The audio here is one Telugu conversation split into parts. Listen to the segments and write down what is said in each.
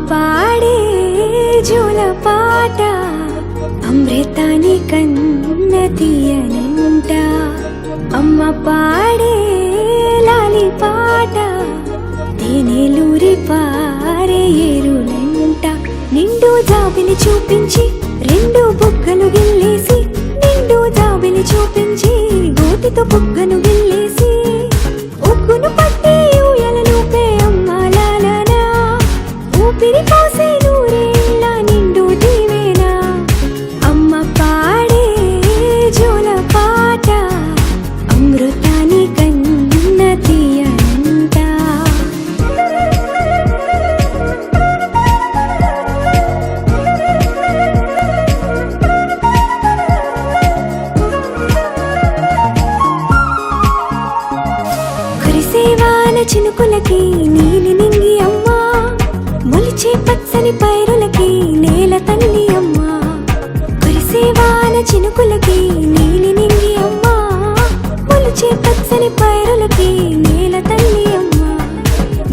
పాడే జోల పాట అమృతాని కన్న తీయనంట. అమ్మ పాడే లాలి పాట తేనెలూరి పారే ఏరులంట. నిండు జాబిలి చూపించి రెండు బుగ్గలు గిల్లేసి, నిండు జాబిలి చూపించి గోటితో బుగ్గను గిల్లేసి, ఉగ్గును పట్టి ఊయలను పే అమ్మాలాలనా, ఊపిరి పోసే నూరేళ్ళ నిండు దీవేనా. అమ్మ పాడే జోల పాట అమృతాని కన్న తీయనంట. కురిసేవాన చినుకులకి నీలి నింగి అమ్మా, మొలిచే పచ్చని పైరులకి నేల తల్లి అమ్మా. కురిసేవాన చినుకులకి నీలి నింగి అమ్మా, మొలిచే పచ్చని పైరులకి నేల తల్లి అమ్మా.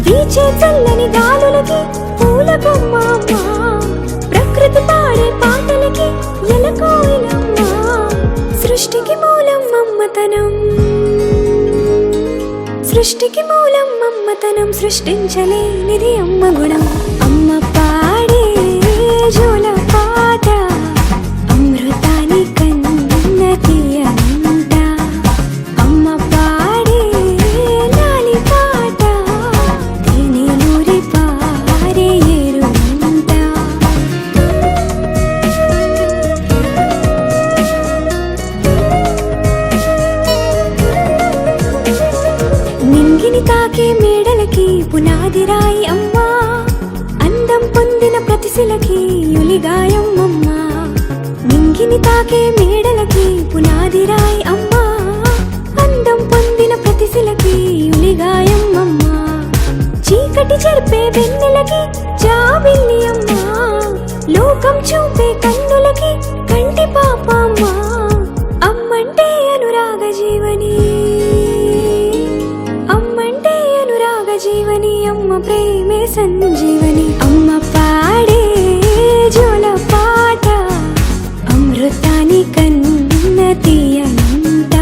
వీచే చల్లని గాలులకి పూల బొమ్మ అమ్మా, ప్రకృతి పాడే పాటలకి ఎలకోయిలమ్మా. సృష్టికి మూలం మమ్మతనం, సృష్టికి మూలం మమ్మతనం, సృష్టించలేనిది అమ్మ గుణం. అమ్మ పాడే జోల పాట అమృతాని కన్న తీయనంట. అమ్మ పాడే లాలి పాట తేనెలూరి పారే ఏరులంట. నింగిని తాకే మేడలకి పునాది రాయి అమ్మా, అందం పొందిన ప్రతిశిలకి యులిగాయం అమ్మా. నింగిని తాకే మేడలకి పునాది రాయి అమ్మా, అందం పొందిన ప్రతిశిలకి యులిగాయం అమ్మా. చీకటి చెరిపే వెన్నెలకి జాబిల్లి అమ్మా, లోకం చూపే కన్నులకి కంటి పాప అమ్మా. అమ్మంటే అనురాగ జీవని, అమ్మంటే అనురాగ జీవని, అమ్మ ప్రేమే సంజీవని. అమ్మ పాడే జోల పాట అమృతాని కన్న తీయనంట.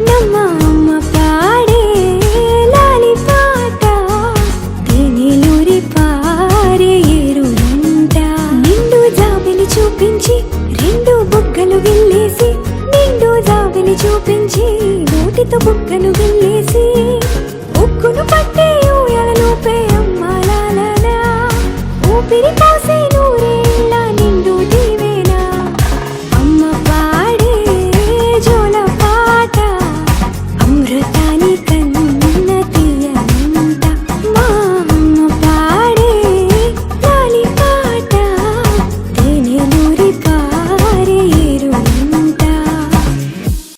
నమ్మ అమ్మ పాడే లాలి పాట తేనెలూరి పారే ఏరులంట. నిండు జాబిలి చూపించి రెండు బుగ్గలు గిల్లేసి, నిండు జాబిలి చూపించి నోటితో బుగ్గను గిల్లేసి, ఉగ్గును పట్టి ఊయలను పే అమ్మాలాలనా, ఊపిరి